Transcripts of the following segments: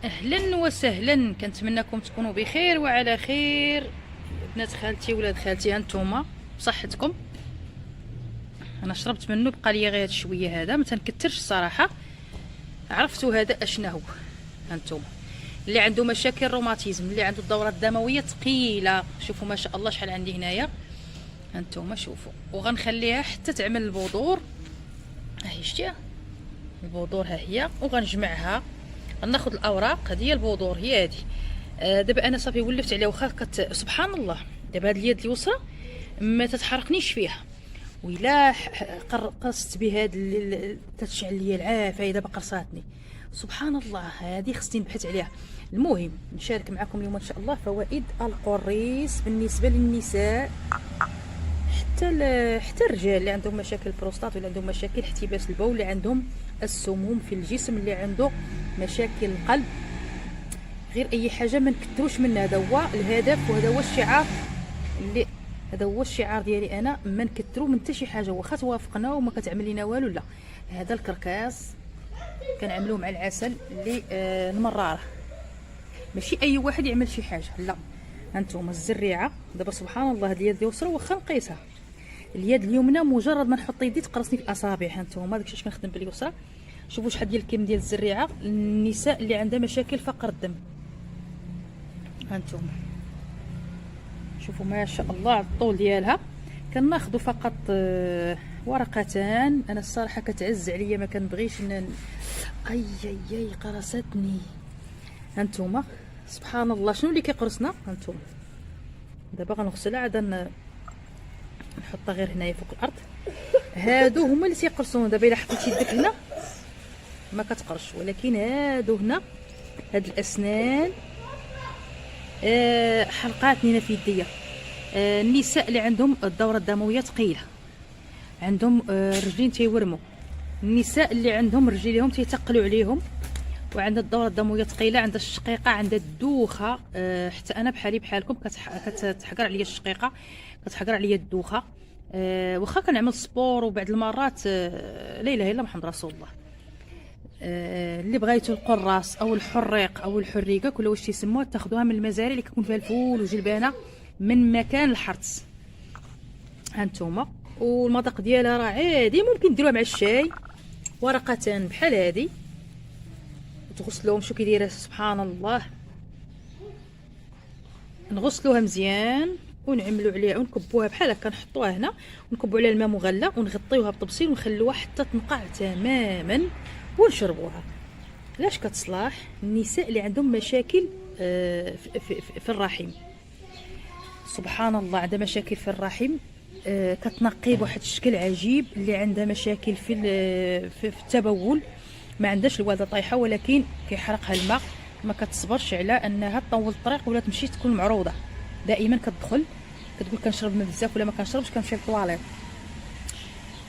اهلا وسهلا، كنتمنىكم تكونوا بخير وعلى خير. بنات خالتي ولاد خالتي، هانتوما بصحتكم. انا شربت منه، بقى لي غير شويه. هذا ما تنكترش الصراحه. عرفتوا هذا اشنا هو؟ هانتوما اللي عنده مشاكل روماتيزم، اللي عنده الدوره الدمويه ثقيله، شوفوا ما شاء الله شحال عندي هنايا. هانتوما شوفوا، وغنخليها حتى تعمل البذور. ها هي شتيها البذور، ها هي، وغنجمعها. غناخذ الاوراق، هذه هي البذور، هي هذه. دابا انا صافي ولفت عليها، واخا سبحان الله. دابا هاد اليد اليسرى ما تتحرقنيش فيها، وإلا قرصت بهاد تتشعل ليا العافيه. دابا قرصاتني سبحان الله. هذه خصني نبحث عليها. المهم نشارك معكم اليوم ان شاء الله فوائد القريص بالنسبه للنساء، حتى الرجال اللي عندهم مشاكل البروستات، ولا عندهم مشاكل احتباس البول، اللي عندهم السموم في الجسم، اللي عنده مشاكل القلب. غير اي حاجه ما نكثروش منها. هذا هو الهدف، وهذا هو الشعار اللي هذا هو الشعار ديالي انا. ما نكثروا من حتى شي حاجه، واخا توافقنا وما كتعمل لينا والو. لا، هذا الكركاس كنعملوه مع العسل اللي المراره. ماشي اي واحد يعمل شي حاجه، لا. هانتوما الزريعه دابا سبحان الله، هاد اليد اليسرى واخا نقيسها، اليد اليمنى مجرد ما نحط يدي تقرصني في الاصابع. هانتوما داكشي اش كنخدم باليسرى. شوفوا شحال ديال الكم ديال الزريعه للنساء اللي عندها مشاكل فقر الدم. هانتوما شوفوا ما شاء الله على الطول ديالها. كناخذوا فقط ورقتان. انا الصراحه كتعز عليا، ما كنبغيش اي قرصتني. هانتوما سبحان الله، شنو اللي كيقرصنا؟ هانتوما دابا غنغسلها، عاد نحطها غير هنايا فوق الارض. هادو هما اللي تيقرصونا. دابا الا حطيتي يدك هنا ما كتقرش، ولكن هادو هنا، هاد الاسنان حلقاتني انا في يديا. النساء اللي عندهم الدوره الدمويه ثقيله، عندهم الرجلين تيورموا، النساء اللي عندهم رجليهم تيتقلوا عليهم، وعندها الدوره الدمويه ثقيله، عندها الشقيقه، عندها الدوخه. حتى انا بحالي بحالكم كتحقر عليا الشقيقه، كتحقر عليا الدوخه. واخا كنعمل سبور، وبعض المرات لا اله الا الله محمد رسول الله. اللي بغيتو القراص او الحريق او الحريقه، كل واش تيسموها، تاخذوها من المزارع اللي كيكون فيها الفول وجلبانه من مكان الحرث. هانتوما والمذاق ديالها راه عادي، ممكن ديروها مع الشاي. ورقتان بحال هذه تغسلوهم. شو كي دايره سبحان الله. نغسلوها مزيان ونعملوا عليها ونكبوها بحال هكا، نحطوها هنا ونكبوا عليها الماء مغلى، ونغطيوها بطبسيل ونخلوها حتى تنقع تماما ونشربوها. علاش كتصلاح النساء اللي عندهم مشاكل في الرحم. سبحان الله، عندها مشاكل في الرحم، كتنقي بواحد الشكل عجيب. اللي عندها مشاكل في التبول، ما عندهاش الوالده طايحه، ولكن كيحرقها الماء، ما كتصبرش على انها تطول الطريق ولا تمشي تكون معروضه. دائما كتدخل كتقول كنشرب الماء بزاف ولا ما كنشربش، كنمشي للطواليط.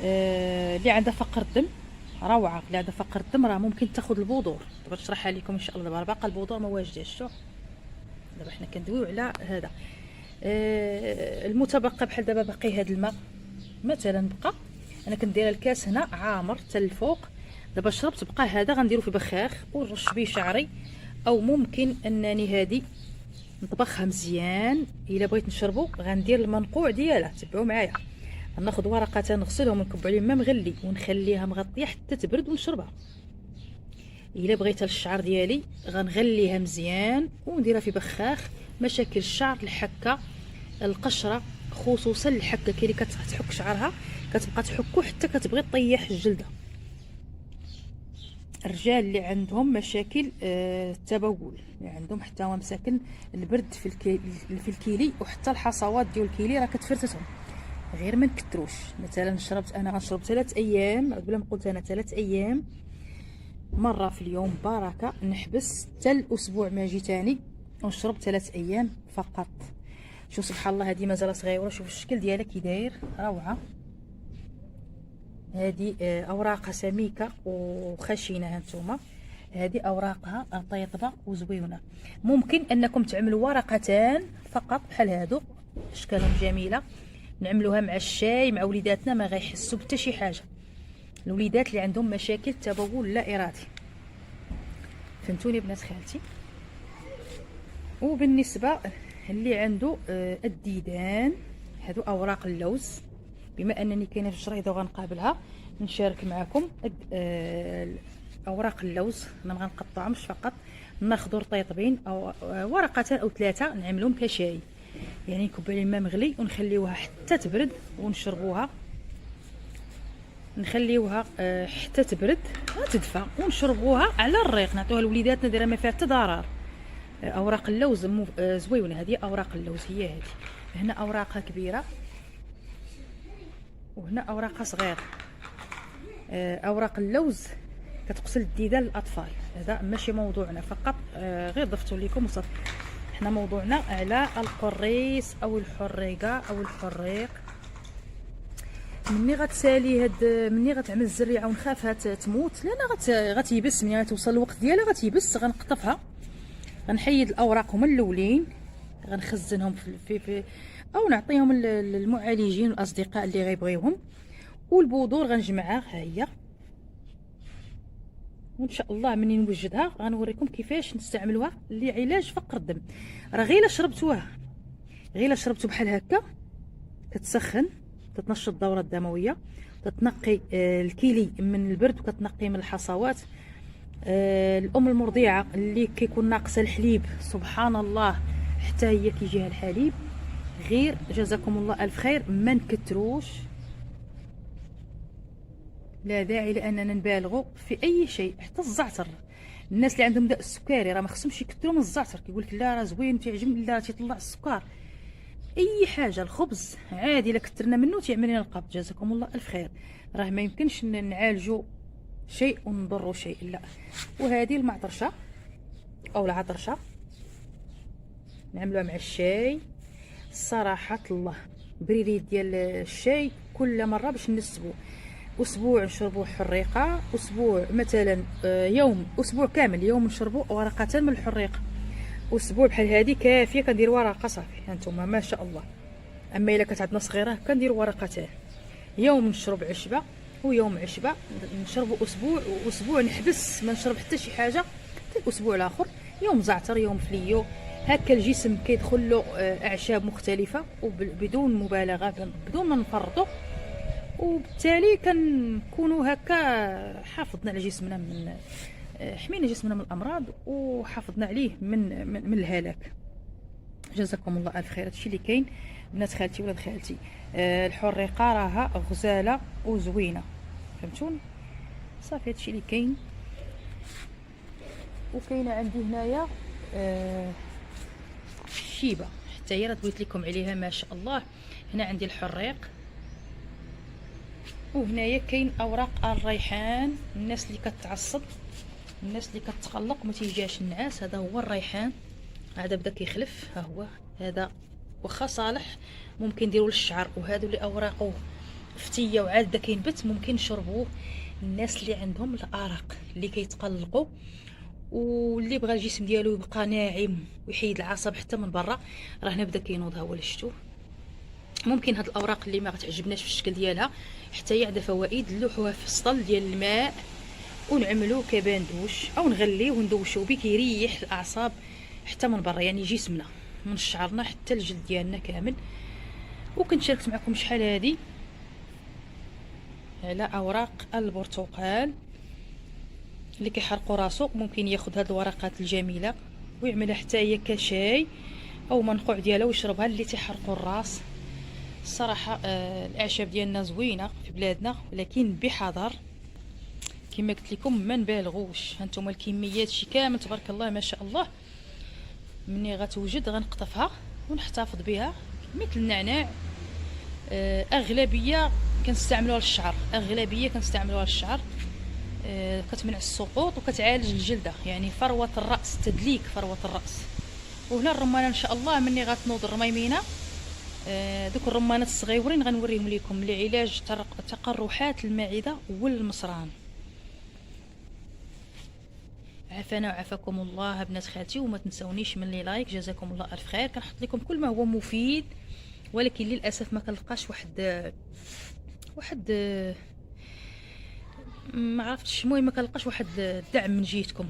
اللي عندها فقر الدم روعه. اللي عندها فقر الدم راه ممكن تاخذ البذور. دابا نشرحها لكم ان شاء الله. دابا باقا البذور ما واجداش. شوف دابا حنا كندويو على هذا. المتبقى بحال دابا باقي هذا الماء مثلا، بقى انا كندير الكاس هنا عامر حتى الفوق. دابا شربت، بقى هذا غنديرو في بخاخ ونرش به شعري، او ممكن انني هذه نطبخها مزيان. الا بغيت نشربو غندير المنقوع ديالها. تبعوا معايا، غناخذ ورقه نغسلهم ونكب عليهم الماء مغلي، ونخليها مغطيه حتى تبرد ونشربها. الا بغيتها للشعر ديالي غنغليها مزيان ونديرها في بخاخ. مشاكل الشعر، الحكه، القشره، خصوصا الحكه كي اللي كتحك شعرها كتبقى تحكو حتى كتبغي طيح الجلده. الرجال اللي عندهم مشاكل التبول، اللي عندهم حتى هو مساكن البرد في الكيلي، وحتى الحصوات ديال الكيلي راه كتفرتتهم. غير ما نكثروش. مثلا شربت انا، غنشرب 3 ايام قبل ما قلت انا 3 ايام مره في اليوم بركه. نحبس حتى الاسبوع ما جي تاني ونشرب 3 ايام فقط. شوف سبحان الله، هذه مازال صغيره. شوف الشكل ديالها كي داير، روعه. هذه اوراقها سميكه وخشنه. هانتوما هذه اوراقها طيطبه وزويونه. ممكن انكم تعملوا ورقتان فقط بحال هادو، اشكالهم جميله. نعملوها مع الشاي مع وليداتنا، ما غيحسوا بتا شي حاجه. الوليدات اللي عندهم مشاكل تبول لا ارادي. فهمتوني بنات خالتي. وبالنسبه اللي عنده الديدان، هادو اوراق اللوز. بما انني كاينه في الجريده وغنقابلها نشارك معكم اوراق اللوز. انا ما غنقطعهمش، فقط ناخذ رطيطبين او ورقتين او ثلاثه نعملهم كشاي، يعني نكب عليه الماء مغلي ونخليوها حتى تبرد ونشربوها. نخليوها حتى تبرد وتدفى ونشربوها على الريق، نعطوها لوليداتنا دايره ما فيها حتى ضرر. اوراق اللوز زويونه. هذه اوراق اللوز، هي هذه. هنا اوراقها كبيره وهنا اوراقها صغيره. اوراق اللوز كتقتل الديدان للاطفال. هذا ماشي موضوعنا، فقط غير ضفتو لكم وصافي. حنا موضوعنا على القريص او الحريقه او الحريق. مني غتسالي مني غتعمل الزريعه ونخافها تموت، لان غتيبس. ملي غتوصل الوقت ديالها غتيبس. غنقطفها، غنحيد الاوراق هما الاولين، غنخزنهم في او نعطيهم للمعالجين والاصدقاء اللي غيبغيوهم. والبذور غنجمعها، ها هي. وان شاء الله مني نوجدها غنوريكم كيفاش نستعملوها لعلاج فقر الدم. راه غير الا شربتو بحال هكا كتسخن، تتنشط الدوره الدمويه، تتنقي الكيلي من البرد وكتنقي من الحصوات. الام المرضعه اللي كيكون ناقصه الحليب، سبحان الله، حتى هي كيجيها الحليب. غير جزاكم الله الف خير ما نكتروش، لا داعي لاننا نبالغوا في اي شيء. حتى الزعتر، الناس اللي عندهم داء السكري راه ما خصهمش يكثروا من الزعتر. كيقول لك لا راه زوين تيعجبني، لا تيطلع السكر. اي حاجه، الخبز عادي الا كثرنا منه تيعمل لنا القبض. جزاكم الله الف خير. راه ما يمكنش نعالجوا شيء ونضروا شيء، لا. وهذه المعطرشه او العطرشه نعملوها مع الشاي. صراحه الله بريريد ديال الشاي كل مره باش نسبو. اسبوع نشربوا حريقه، اسبوع مثلا اسبوع كامل يوم نشربوا ورقتين من الحريقه. اسبوع بحال هذه كافيه، كندير ورقه صافي. هانتوما ما شاء الله. اما الا كانت عندنا صغيره كندير ورقتين. يوم نشرب عشبه ويوم عشبه. نشربوا اسبوع واسبوع نحبس ما نشرب حتى شي حاجه. الاسبوع الاخر يوم زعتر يوم فليو. هكا الجسم كيدخل له اعشاب مختلفه وبدون مبالغه، بدون ما نفرطوا، وبالتالي كنكونوا هكا حافظنا على جسمنا من حمينا جسمنا من الامراض وحافظنا عليه من الهلاك. جزاكم الله الف خير. هادشي اللي كاين بنات خالتي ولاد خالتي. الحريقه راها غزاله وزوينه، فهمتوني؟ صافي هادشي اللي كاين. وكاينه عندي هنايا الشيبه، حتى هي راه دويت لكم عليها ما شاء الله. هنا عندي الحريق، وهنايا كاين اوراق الريحان. الناس اللي كتعصب، الناس اللي كتقلق ما تيجاش النعاس، هذا هو الريحان. هذا بدا كيخلف، ها هو هذا. واخا صالح ممكن نديروا للشعر. وهادو اللي اوراقه فتيه وعاد بدا كينبت ممكن نشربوه. الناس اللي عندهم الارق، اللي كيتقلقوا واللي بغى الجسم ديالو يبقى ناعم ويحيد العصب حتى من برا، راه هنا بدا كينوض. ها هو اللي شفتوه. ممكن هاد الاوراق اللي ما غتعجبناش في الشكل ديالها حتى هي عندها فوائد، نلوحوها في السطل ديال الماء ونعملوه كباندوش او نغليه وندوشو به، كيريح الاعصاب حتى من برا، يعني جسمنا من شعرنا حتى الجلد ديالنا كامل. وكنت شاركت معكم شحال هادي على اوراق البرتقال اللي كيحرقوا راسو. ممكن ياخذ هاد الورقات الجميله ويعملها حتى هي كشاي او منقوع ديالها ويشربها اللي تيحرقوا الراس. الصراحه الاعشاب ديالنا زوينه في بلادنا، ولكن بحذر كما قلت لكم ما نبالغوش. هانتوما الكميات شي كامل تبارك الله ما شاء الله. مني غتوجد غنقطفها ونحتفظ بها مثل النعناع. اغلبيه كنستعملوها للشعر، كتمنع السقوط وكتعالج الجلده، يعني فروه الراس، تدليك فروه الراس. وهنا الرمانه ان شاء الله مني غتنوض الرميمينه. دوك الرمانات الصغيورين غنوريهم لكم لعلاج تقرحات المعده والمصران. عافانا وعافاكم الله بنات خالتي. وما تنسونيش من لي لايك، جزاكم الله الف خير. كنحط لكم كل ما هو مفيد، ولكن للاسف ما كنلقاش واحد ما عرفتش، المهم ما كنلقاش واحد الدعم من جهتكم.